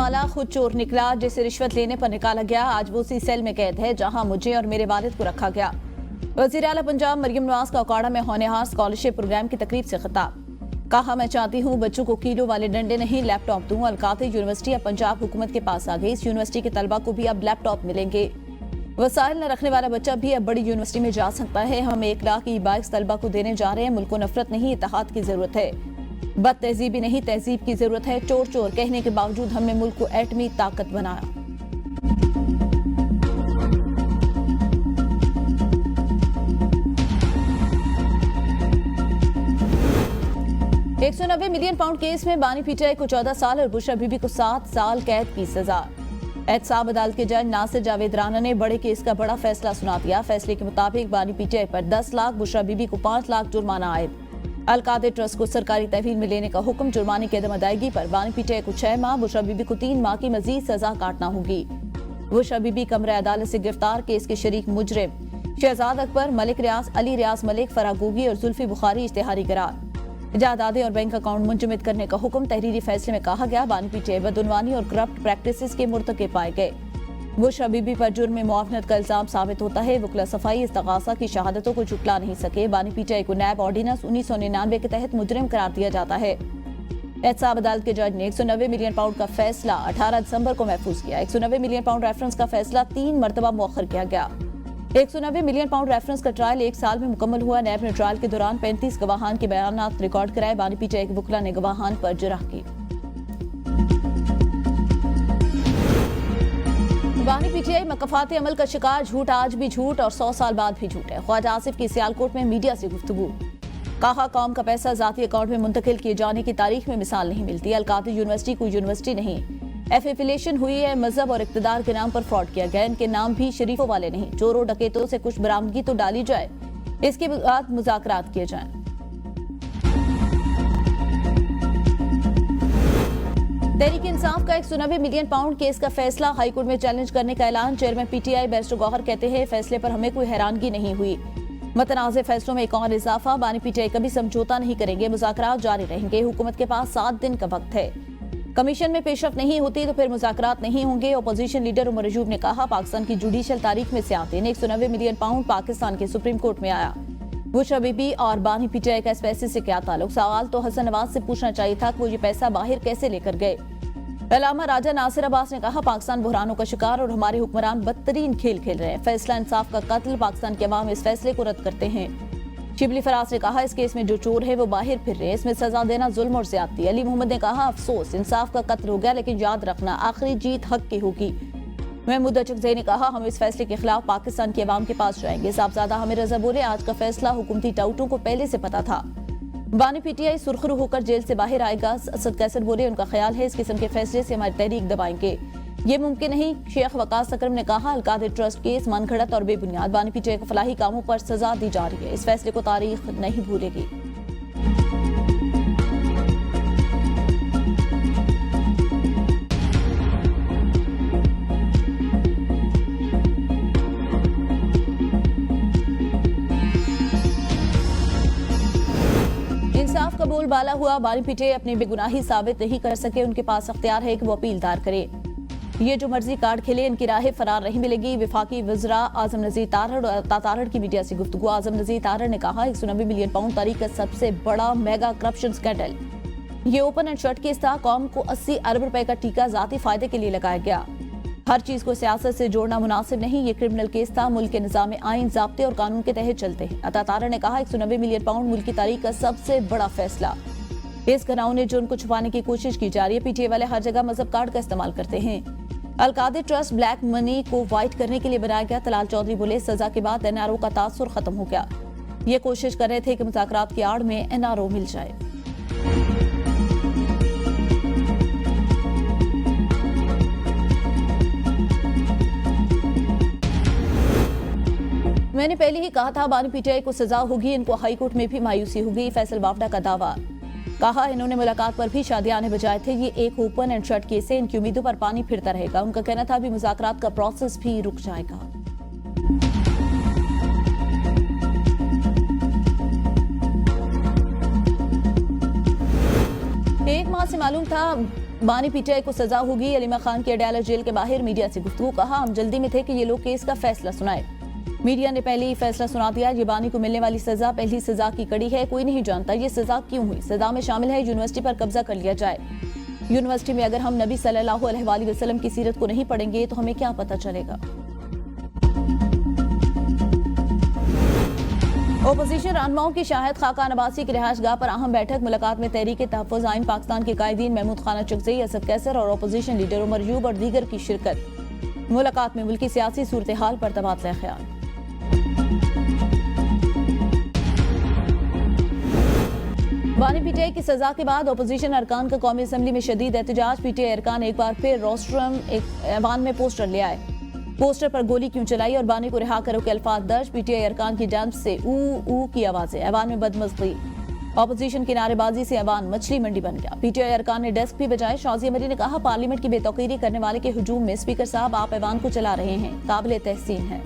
वाला खुद चोर निकला जिसे रिश्वत लेने पर निकाला गया। आज वो उसी सेल में कैद है जहां मुझे और मेरे वालिद को रखा गया। वज़ीर आला पंजाब मरियम नवाज का अखाड़ा में होनहार स्कॉलरशिप प्रोग्राम की तकरीब से खिताब। कहा, मैं चाहती हूँ बच्चों को किलो वाले डंडे नहीं लैपटॉप दूं। अलकाते यूनिवर्सिटी अब पंजाब हुकूमत के पास आ गई। इस यूनिवर्सिटी के तलबा को भी अब लैपटॉप मिलेंगे। वसाइल न रखने वाला बच्चा भी अब बड़ी यूनिवर्सिटी में जा सकता है। हम 1 लाख ई बाइक्स तलबा को देने जा रहे हैं। मुल्क को नफरत नहीं, इत्तेहाद की जरूरत है। बद तहजीबी नहीं, तहजीब की जरूरत है। चोर चोर कहने के बावजूद हमने मुल्क को एटमी ताकत बनाया। 190 मिलियन पाउंड केस में बानी पीटीआई को 14 साल और बुशरा बीबी को 7 साल कैद की सजा। एहतसाब अदालत के जज नासिर जावेद राना ने बड़े केस का बड़ा फैसला सुना दिया। फैसले के मुताबिक बानी पीटीआई पर 10 लाख, बुशरा बीबी को 5 लाख जुर्माना आयद। अलकादे ट्रस्ट को सरकारी तहवील में लेने का हुक्म। जुर्माने की अदम अदायगी पर बानी पीटीआई को 6 माह, बुशरा बीबी को 3 माह की मजीद सजा काटना होगी। बुशरा बीबी कमरा अदालत से गिरफ्तार। केस के शरीक मुजरिम शहजाद अकबर, मलिक रियाज, अली रियाज मलिक, फरागोगी और जुल्फी बुखारी इश्तिहारी करार। जायदादें और बैंक अकाउंट मुंजमद करने का हुक्म। तहरीरी फैसले में कहा गया, बानी पीटीआई बदउनवानी और करप्ट प्रैक्टिसेस के मुर्तकिब पाए गए। बुशरा बीबी पर जुर्म में मुआवनत का इल्जाम साबित होता है। वकला सफाई इस्तगासा की शहादतों को जुटला नहीं सके। बानी पीटीआई को नैब ऑर्डिनेंस 1999 के तहत मुजरिम करार दिया जाता है। एहतसाब अदालत के जज ने 190 मिलियन पाउंड का फैसला 18 दिसंबर को महफूज किया। 190 मिलियन पाउंड रेफरेंस का फैसला 3 मरतबा मुअख्खर किया गया। 190 मिलियन पाउंड रेफरेंस का ट्रायल 1 साल में मुकम्मल हुआ। नैब ने ट्रायल के दौरान 35 गवाहान के बयानात रिकॉर्ड कराए। बानी पीटीआई के वकला ने गवाहान पर जरह की। बानी पीटीआई मकफाती अमल का शिकार। झूठ आज भी झूठ और 100 साल बाद भी झूठ है। ख्वाजा आसिफ की सियालकोट में मीडिया से गुफ्तगू। कहा, कौम का पैसा जाती अकाउंट में मुंतकिल किए जाने की तारीख में मिसाल नहीं मिलती। अलकाते यूनिवर्सिटी को यूनिवर्सिटी नहीं, एफिलिएशन हुई है। मजहब और इक्तदार के नाम पर फ्रॉड किया गया। इनके नाम भी शरीफों वाले नहीं। चोरों डकैतों से कुछ बरामदगी तो डाली जाए, इसके बाद मुज़ाकरात किए जाएं। तहरीक इंसाफ का 190 मिलियन पाउंड केस का फैसला। हाईकोर्ट में चैलेंज करने का ऐलान। चेयरमैन पीटीआई बैरिस्टर गौहर कहते हैं, फैसले पर हमें कोई हैरानगी नहीं हुई। मतनाज़े फैसलों में एक और इजाफा। बानी पीटीआई कभी समझौता नहीं करेंगे। मुज़ाकरात जारी रहेंगे। हुकूमत के पास 7 दिन का वक्त है। कमीशन में पेशरफ नहीं होती तो फिर मुज़ाकरात नहीं होंगे। अपोजिशन लीडर उमर रजूब ने कहा, पाकिस्तान की जुडिशल तारीख में सियात दिन 190 मिलियन पाउंड पाकिस्तान के सुप्रीम कोर्ट में आया। बुशरा बीबी और बानी पीटीआई का इस पैसे से क्या ताल्लुक? सवाल तो हसन नवाज से पूछना चाहिए था कि वो ये पैसा बाहर कैसे लेकर गए। अल्लामा राजा नासिर अब्बास ने कहा, पाकिस्तान बुहरानों का शिकार और हमारे हुक्मरान बदतरीन खेल खेल रहे हैं। फैसला इंसाफ का कत्ल। पाकिस्तान के अवाम इस फैसले को रद्द करते हैं। शिबली फराज ने कहा, इस केस में जो चोर है वो बाहर फिर रहे हैं। इसमें सजा देना जुल्म और ज्यादती। अली मोहम्मद ने कहा, अफसोस इंसाफ का कत्ल हो गया, लेकिन याद रखना आखिरी जीत हक की होगी। महमूद अचकज़ई ने कहा, हम इस फैसले के खिलाफ पाकिस्तान के अवाम के पास जाएंगे। साहबजादा हमें रजा बोले, आज का फैसला हुकूमती टाउटों को पहले से पता था। बानी पीटीआई सुरखरू होकर जेल से बाहर आएगा। असद कैसर बोले, उनका ख्याल है इस किस्म के फैसले से हमारी तहरीक दबाएंगे। ये मुमकिन नहीं। शेख वकास अकरम ने कहा, अलकादे ट्रस्ट केस मनगढ़ंत और बेबुनियाद। बानी पीटीआई को फलाही कामों पर सजा दी जा रही है। इस फैसले को तारीख नहीं भूलेगी। इंसाफ का बोलबाला हुआ। बानी पीटीआई अपनी बेगुनाही साबित नहीं कर सके। उनके पास अख्तियार है कि वो अपील दायर करे। ये जो मर्जी कार्ड खेले, इनकी राह फरार नहीं मिलेगी। विफाकी वज़रा आजम नज़ीर तारड़ की मीडिया से गुफ्तगू। आजम नज़ीर तारड़ ने कहा, 190 मिलियन पाउंड तारीख का सबसे बड़ा मेगा करप्शन स्कैंडल। ये ओपन एंड शट केस था। कौम को 80 अरब रुपए का टीका जाती फायदे के लिए लगाया गया। हर चीज को सियासत से जोड़ना मुनासिब नहीं। ये क्रिमिनल केस था। मुल्क के निज़ाम आइन, ज़ाब्ते और कानून के तहत चलते हैं। अता तारड़ ने कहा, 190 मिलियन पाउंड मुल्क की तारीख का सबसे बड़ा फैसला। इस घनाउने जुर्म को छुपाने की कोशिश की जा रही है। पीटीआई वाले हर जगह मजहब कार्ड का इस्तेमाल करते हैं। अलकादे ट्रस्ट ब्लैक मनी को व्हाइट करने के लिए बनाया गया। तलाल चौधरी बोले, सजा के बाद एनआरओ का तासुर खत्म हो गया। ये कोशिश कर रहे थे कि मुज़ाकरात की आड़ में एनआरओ मिल जाए। मैंने पहले ही कहा था, बानी पीटीआई को सजा होगी। इनको हाईकोर्ट में भी मायूसी होगी। फैसल बावडा का दावा। कहा, इन्होंने मुलाकात पर भी शादियाने बजाए थे। ये एक ओपन एंड शट केस है। इनकी उम्मीदों पर पानी फिरता रहेगा। उनका कहना था भी मुज़ाकरात का प्रोसेस भी रुक जाएगा। एक माह से मालूम था बानी पीटीआई को सजा होगी। अलीमा खान की अडयाला जेल के बाहर मीडिया से गुफ्तगू, कहा हम जल्दी में थे कि ये लोग केस का फैसला सुनाए। मीडिया ने पहले ही फैसला सुना दिया। ये बानी को मिलने वाली सजा पहली सजा की कड़ी है। कोई नहीं जानता ये सजा क्यों हुई। सजा में शामिल है यूनिवर्सिटी पर कब्जा कर लिया जाए। यूनिवर्सिटी में अगर हम नबी सल्लल्लाहु अलैहि वसल्लम की सीरत को नहीं पढ़ेंगे तो हमें क्या पता चलेगा। ओपोजिशन रहनुमाओं की शाहिद खाकान अब्बासी की रिहाइशगाह पर अहम बैठक। मुलाकात में तहरीक तहफ़्फ़ुज़ आइन पाकिस्तान के कायदीन महमूद खान चकज़ई, असद कैसर और ओपोजिशन लीडर उमर यूब और दीगर की शिरकत। मुलाकात में मुल्की सियासी सूरत हाल पर तबादला ख्याल। बानी पीटीआई की सजा के बाद ओपोजिशन अरकान का कौमी असम्बली में शदीद एहतजाज। पीटीआई अरकान एक बार फिर रोस्ट्रम ऐवान में पोस्टर ले आए। पोस्टर पर गोली क्यों चलाई और बानी को रिहा करो के अल्फाज दर्ज। पीटीआई अरकान की जानिब से ऊ की आवाजें। ऐवान में बदमज़गी। ऑपोजिशन की नारेबाजी से ऐवान मछली मंडी बन गया। पीटीआई अरकान ने डेस्क भी बजाए। शाज़िया मरी ने कहा पार्लियामेंट की बेतौकीरी करने वाले के हुजूम में स्पीकर साहब आप ऐवान को चला रहे हैं, काबिल तहसीन है।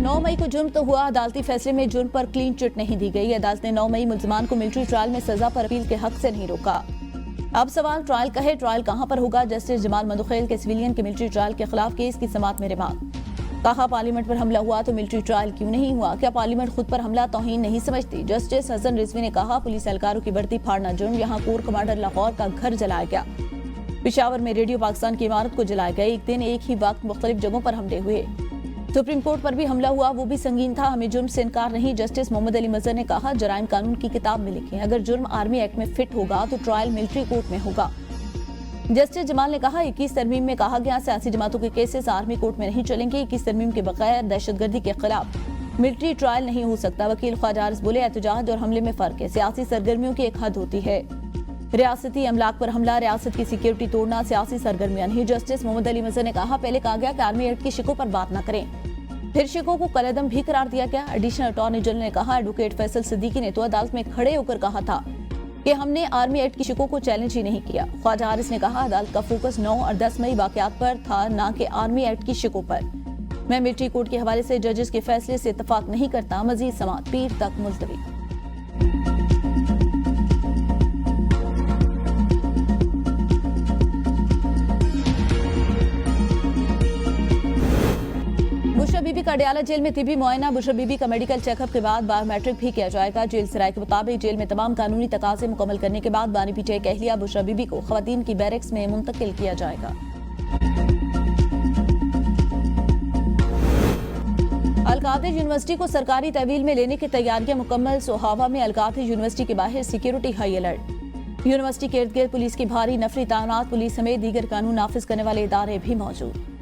9 मई को जुर्म तो हुआ, अदालती फैसले में जुर्म पर क्लीन चिट नहीं दी गई। अदालत ने 9 मई मुल्जिमान को मिलिट्री ट्रायल में सजा पर अपील के हक से नहीं रोका। अब सवाल ट्रायल का है, ट्रायल कहां पर होगा। जस्टिस जमाल मंदुखेल के सिविलियन के मिलिट्री ट्रायल के खिलाफ केस की समाअत में रिमांड। कहा पार्लियामेंट पर हमला हुआ तो मिलिट्री ट्रायल क्यों नहीं हुआ। क्या पार्लियामेंट खुद पर हमला तौहीन नहीं समझती। जस्टिस हसन रिजवी ने कहा पुलिस एहलकारों की वर्दी फाड़ना जुर्म। यहाँ कोर कमांडर लाहौर का घर जलाया गया। पेशावर में रेडियो पाकिस्तान की इमारत को जलाया गया। एक दिन एक ही वक्त मुख्तलिफ जगहों पर हमले हुए। सुप्रीम कोर्ट पर भी हमला हुआ, वो भी संगीन था, हमें जुर्म से इनकार नहीं। जस्टिस मोहम्मद अली मजहर ने कहा जराइम कानून की किताब में लिखें, अगर जुर्म आर्मी एक्ट में फिट होगा तो ट्रायल मिलिट्री कोर्ट में होगा। जस्टिस जमाल ने कहा 21 तरमीम में कहा गया सियासी जमातों के केसेस आर्मी कोर्ट में नहीं चलेंगे। 21 तरमीम के बगैर दहशतगर्दी के खिलाफ मिलिट्री ट्रायल नहीं हो सकता। वकील ख्वाजा आरिस बोले एहतजाज और हमले में फर्क है, सियासी सरगर्मियों की एक हद होती है। रियासती अमलाक पर हमला, रियासत की सिक्योरिटी तोड़ना सियासी सरगर्मियां नहीं। जस्टिस मोहम्मद अली मजहर ने कहा पहले कहा गया कि आर्मी एक्ट की शिकों पर बात न करें, फिर शिकों को कलअदम भी करार दिया गया। एडिशनल अटॉर्नी जनरल ने कहा एडवोकेट फैसल सिद्दीकी ने तो अदालत में खड़े होकर कहा था कि हमने आर्मी एक्ट की शिकों को चैलेंज ही नहीं किया। ख्वाजा हारिस ने कहा अदालत का फोकस 9 और 10 मई वाकयात पर था, न कि आर्मी एक्ट की शिकों पर। मैं मिलिट्री कोर्ट के हवाले से जजेस के फैसले से इत्तफाक नहीं करता। मजीद समाअत पीर तक मुलतवी। बुशरा बीबी का अडयाला जेल में तिबी मुआयना। बुशरा बीबी का मेडिकल चेकअप के बाद बायोमेट्रिक भी किया जाएगा। जेल सराय के मुताबिक जेल में तमाम कानूनी तकाजे मुकम्मल करने के बाद बानी पीटीआई की अहलिया बुशरा बीबी को खवातीन की बैरक्स में मुंतकिल किया जाएगा। अलकादिर यूनिवर्सिटी को सरकारी तहवील में लेने की तैयारियां मुकम्मल। सोहावा में अलकादिर यूनिवर्सिटी के बाहर सिक्योरिटी हाई अलर्ट। यूनिवर्सिटी के इर्द गिर्द पुलिस की भारी नफरी तैनात। पुलिस समेत दीगर कानून नाफिज करने वाले इदारे भी मौजूद।